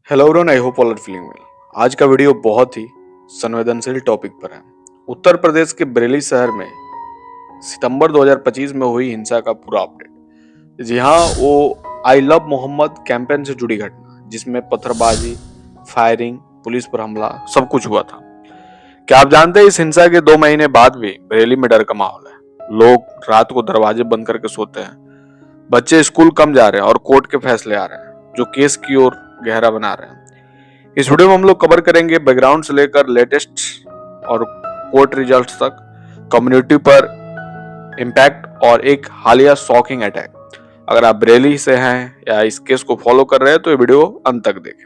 Hello everyone, I hope all are feeling well. आज का video बहुत ही संवेदनशील टॉपिक पर है। उत्तर प्रदेश के बरेली शहर में सितंबर 2025 में हुई हिंसा का पूरा अपडेट। जी हाँ, वो आई लव मोहम्मद कैंपेन से जुड़ी घटना, जिसमें पत्थरबाजी, फायरिंग, पुलिस पर हमला, सब कुछ हुआ था। क्या आप जानते हैं, इस हिंसा के 2 महीने बाद भी बरेली में डर का माहौल है। लोग रात को दरवाजे बंद करके सोते हैं, बच्चे स्कूल कम जा रहे हैं और कोर्ट के फैसले आ रहे हैं जो केस की ओर गहरा बना रहे हैं। इस वीडियो में हम लोग कवर करेंगे बैकग्राउंड से लेकर लेटेस्ट और कोर्ट रिजल्ट्स तक, कम्युनिटी पर इम्पैक्ट और एक हालिया शॉकिंग अटैक। अगर आप बरेली से हैं या इस केस को फॉलो कर रहे हैं तो ये वीडियो अंत तक देखें।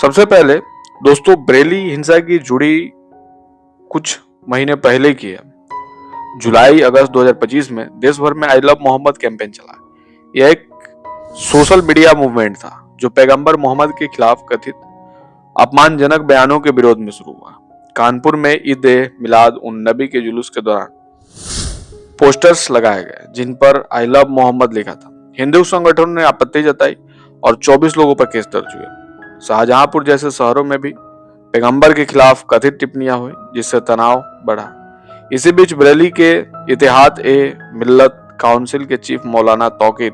सबसे पहले दोस्तों, बरेली हिंसा की जुड़ी कुछ महीने पहले की है। जुलाई अगस्त 2025 में देश भर में आई लव मोहम्मद कैंपेन चला। यह एक सोशल मीडिया मूवमेंट था जो पैगंबर मोहम्मद के खिलाफ कथित अपमानजनक बयानों के विरोध में शुरू हुआ। कानपुर में ईद ए मिलाद उन नबी के जुलूस के दौरान पोस्टर्स लगाए गए जिन पर आई लव मोहम्मद लिखा था। हिंदू संगठनों ने आपत्ति जताई और 24 लोगों पर केस दर्ज हुए। शाहजहांपुर जैसे शहरों में भी पैगंबर के खिलाफ कथित टिप्पणियां हुई, जिससे तनाव बढ़ा। इसी बीच बरेली के इत्तेहाद ए मिल्लत काउंसिल के चीफ मौलाना तौकीर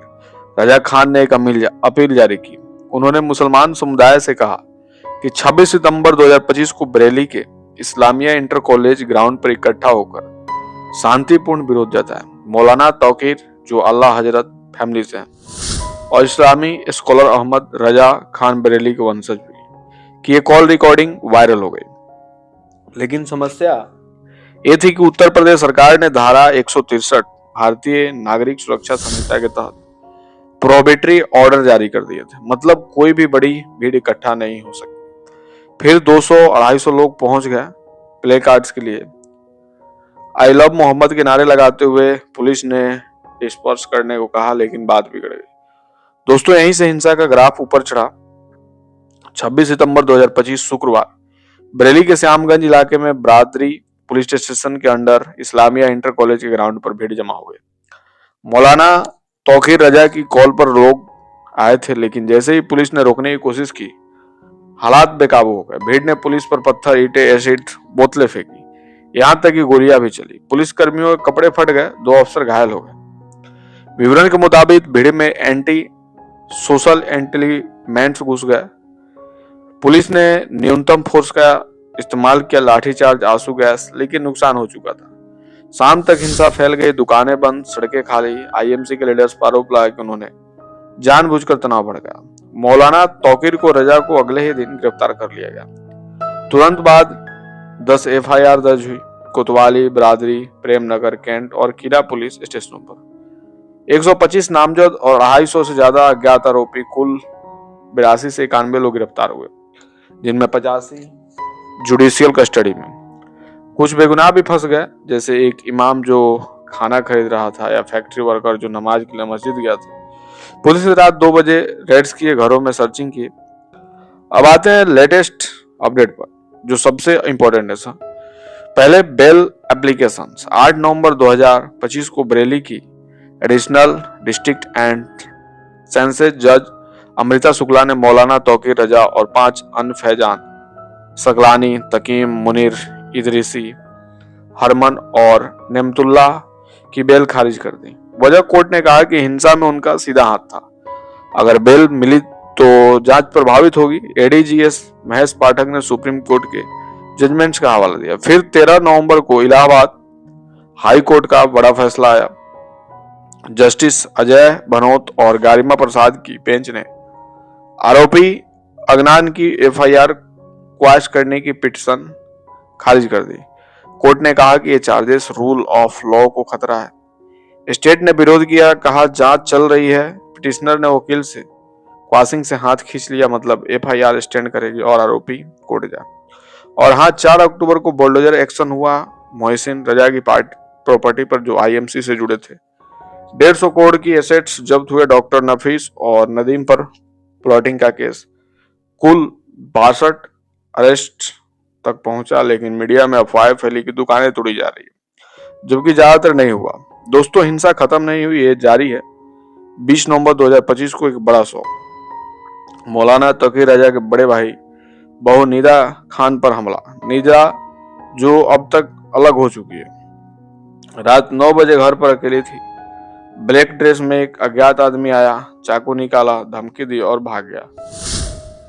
रजा खान ने एक अपील जारी की। उन्होंने मुसलमान समुदाय से कहा कि 26 सितंबर 2025 को बरेली के इस्लामिया इंटर कॉलेज ग्राउंड पर इकट्ठा होकर शांतिपूर्ण विरोध जताया। मौलाना तौकीर, जो अल्लाह हजरत फैमिली से हैं, और इस्लामी स्कॉलर अहमद रजा खान बरेली के वंशज भी, कि ये कॉल रिकॉर्डिंग वायरल हो गई। लेकिन समस्या ये थी कि उत्तर प्रदेश सरकार ने धारा 163 भारतीय नागरिक सुरक्षा संहिता के तहत प्रोबेटरी ऑर्डर जारी कर दिए थे। मतलब कोई भी बड़ी भीड़ इकट्ठा नहीं हो सकती। फिर 200-250 लोग पहुंच गए प्ले कार्ड्स के लिए। आई लव मोहम्मद के नारे लगाते हुए पुलिस ने डिस्पर्स करने को कहा, लेकिन बात बिगड़ गई। दोस्तों, यहीं से हिंसा का ग्राफ ऊपर चढ़ा। 26 सितंबर 2025 शुक्रवार बरेली के श्यामगंज इलाके में बरादरी पुलिस स्टेशन के अंडर इस्लामिया इंटर कॉलेज के ग्राउंड पर भीड़ जमा हुए। मौलाना तौकीर रजा की कॉल पर लोग आए थे, लेकिन जैसे ही पुलिस ने रोकने की कोशिश की, हालात बेकाबू हो गए। भीड़ ने पुलिस पर पत्थर, ईंटें, एसिड, बोतलें फेंकी, यहां तक कि गोलियां भी चली। पुलिस कर्मियों के कपड़े फट गए, 2 अफसर घायल हो गए। विवरण के मुताबिक भीड़ में एंटी सोशल एलिमेंट्स घुस गए। पुलिस ने न्यूनतम फोर्स का इस्तेमाल किया, लाठीचार्ज, आंसू गैस, लेकिन नुकसान हो चुका था। शाम तक हिंसा फैल गई, दुकानें बंद, सड़कें खाली। आईएमसी के लीडर्स पर आरोप लगाया कि उन्होंने जानबूझकर तनाव भड़काया। मौलाना तौकीर को रजा को अगले ही दिन गिरफ्तार कर लिया गया। तुरंत बाद 10 एफआईआर दर्ज हुई कोतवाली, बरादरी, प्रेमनगर, कैंट और कीरा पुलिस स्टेशनों पर। 125 नामजद और 250 से ज्यादा अज्ञात आरोपी, कुल 82 से 91 लोग गिरफ्तार हुए, जिनमें 85 जुडिशियल कस्टडी में। कुछ बेगुनाह भी फंस गए, जैसे एक इमाम जो खाना खरीद रहा था, या फैक्ट्री वर्कर जो नमाज के लिए मस्जिद गया था। पुलिस ने रात 2 बजे रेड्स किए, घरों में सर्चिंग की। अब आते हैं लेटेस्ट अपडेट पर, जो सबसे इंपॉर्टेंट है सर। पहले बेल एप्लीकेशन 8 नवंबर 2025 को बरेली की एडिशनल डिस्ट्रिक्ट एंड सेंसेस जज अमृता शुक्ला ने मौलाना तौकीर रजा और 5 अन्य फैजान सकलानी, तकीम, मुनीर, इदरीसी, हरमन और नेमतुल्ला की बेल खारिज कर दी। वजह, कोर्ट ने कहा कि हिंसा में उनका सीधा हाथ था। अगर बेल मिली तो जांच प्रभावित होगी। एडीजीएस महेश पाठक ने सुप्रीम कोर्ट के जजमेंट्स का हवाला दिया। फिर 13 नवंबर को इलाहाबाद हाई कोर्ट का बड़ा फैसला आया। जस्टिस अजय भनोत और गारिमा प्रसाद की बेंच ने आरोपी अगनान की एफआईआर क्वाश करने की पिटीशन खारिज कर दी। कोर्ट ने कहा कि ये चार्जेस रूल ऑफ लॉ को खतरा है। स्टेट ने विरोध किया, कहा जांच चल रही है। पिटिशनर ने वकील से क्वाशिंग से हाथ खींच लिया, मतलब एफआईआर स्टैंड करेगी और आरोपी कोर्ट जा। और हाँ, 4 अक्टूबर को बुलडोजर एक्शन हुआ मोहसिन रजा की प्रॉपर्टी पर, जो आईएमसी से जुड़े थे। 150 करोड़ की एसेट्स जब्त हुए। डॉक्टर नफीस और नदीम पर प्लॉटिंग का केस। कुल 62 अरेस्ट तक पहुंचा, लेकिन मीडिया में अफवाह फैली कि दुकानें तोड़ी जा रही है, जबकि ज्यादातर नहीं हुआ। दोस्तों, हिंसा खत्म नहीं हुई, ये जारी है। 20 नवंबर 2025 को एक बड़ा शौक, मौलाना तौकीर रजा के बड़े भाई बहू निदा खान पर हमला। निदा जो अब तक अलग हो चुकी है, रात 9 बजे घर पर अकेली थी। ब्लैक ड्रेस में एक अज्ञात आदमी आया, चाकू निकाला, धमकी दी और भाग गया।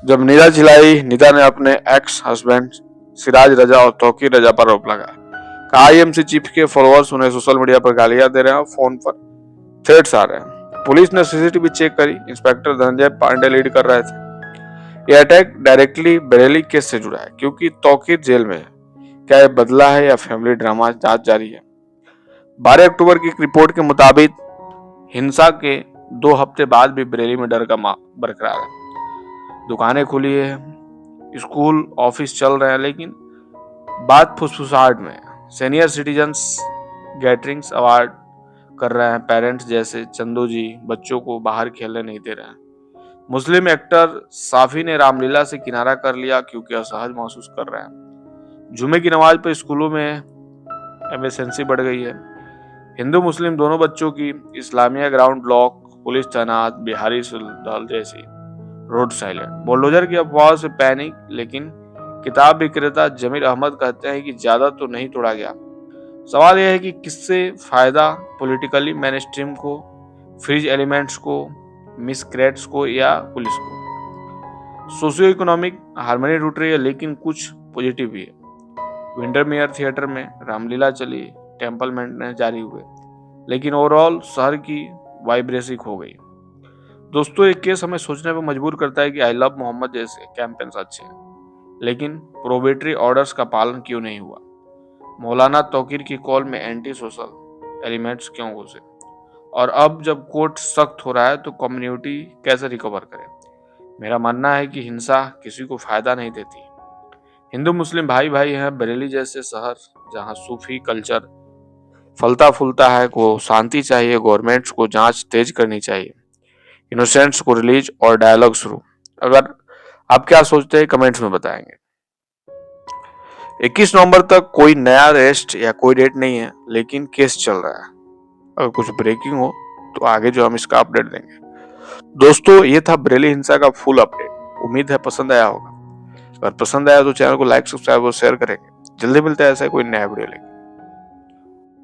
जब निदा चिल्लाई, निदा ने अपने एक्स हस्बैंड सिराज रजा और तौकीर रजा पर आरोप लगाया। कहा आईएमसी चीफ के फॉलोअर्स उन्हें सोशल मीडिया पर गालियां दे रहे हैं और फोन पर थ्रेट्स आ रहे हैं। पुलिस ने सीसीटीवी चेक करी, इंस्पेक्टर धनंजय पांडे लीड कर रहे थे। यह अटैक डायरेक्टली बरेली केस से जुड़ा है क्योंकि तौकीर जेल में है। क्या यह बदला है या फैमिली ड्रामा, जांच जारी है। 12 अक्टूबर की एक रिपोर्ट के मुताबिक हिंसा के 2 हफ्ते बाद भी बरेली में डर का माहौल बरकरार है। दुकानें खुली है, स्कूल ऑफिस चल रहे हैं, लेकिन बात फुसफुसाहट में है। सीनियर सिटीजन्स गैदरिंग्स अवार्ड कर रहे हैं, पेरेंट्स जैसे चंदू जी बच्चों को बाहर खेलने नहीं दे रहे हैं। मुस्लिम एक्टर साफी ने रामलीला से किनारा कर लिया क्योंकि असहज महसूस कर रहे हैं। जुमे की नमाज पर स्कूलों में एमरजेंसी बढ़ गई है। हिंदू मुस्लिम दोनों बच्चों की इस्लामिया ग्राउंड ब्लॉक, पुलिस तैनात, बिहारी दल जैसी रोड साइलेंट। बुलडोजर की अफवाह से पैनिक, लेकिन किताब विक्रेता जमीर अहमद कहते हैं कि ज्यादा तो नहीं तोड़ा गया। सवाल यह है कि किससे फायदा, पॉलिटिकली मेनस्ट्रीम को, फ्रिज एलिमेंट्स को, मिसक्रेट्स को या पुलिस को। सोशियो इकोनॉमिक हार्मनी टूट रही है, लेकिन कुछ पॉजिटिव भी है। विंडरमेयर थिएटर में रामलीला चली, टेम्पल मेंटेनेंस जारी हुए, लेकिन ओवरऑल शहर की वाइब्रेसी खो गई। दोस्तों, एक केस हमें सोचने पर मजबूर करता है कि आई लव मोहम्मद जैसे कैंपेन्स अच्छे हैं, लेकिन प्रोबेटरी ऑर्डर्स का पालन क्यों नहीं हुआ। मौलाना तौकीर की कॉल में एंटी सोशल एलिमेंट्स क्यों घुसे, और अब जब कोर्ट सख्त हो रहा है तो कम्युनिटी कैसे रिकवर करे। मेरा मानना है कि हिंसा किसी को फायदा नहीं देती। हिंदू मुस्लिम भाई भाई हैं। बरेली जैसे शहर जहां सूफी कल्चर फलता फूलता है को शांति चाहिए। गवर्नमेंट्स को जांच तेज करनी चाहिए, इनोसेंट्स को रिलीज और डायलॉग शुरू। अगर आप क्या सोचते हैं कमेंट्स में बताएंगे। 21 नवंबर तक कोई नया अरेस्ट या कोई डेट नहीं है, लेकिन केस चल रहा है। अगर कुछ ब्रेकिंग हो तो आगे जो हम इसका अपडेट देंगे। दोस्तों, ये था बरेली हिंसा का फुल अपडेट। उम्मीद है पसंद आया होगा। अगर पसंद आया तो चैनल को लाइक, सब्सक्राइब और शेयर करेंगे। जल्दी मिलते हैं ऐसा कोई नया वीडियो लेकर।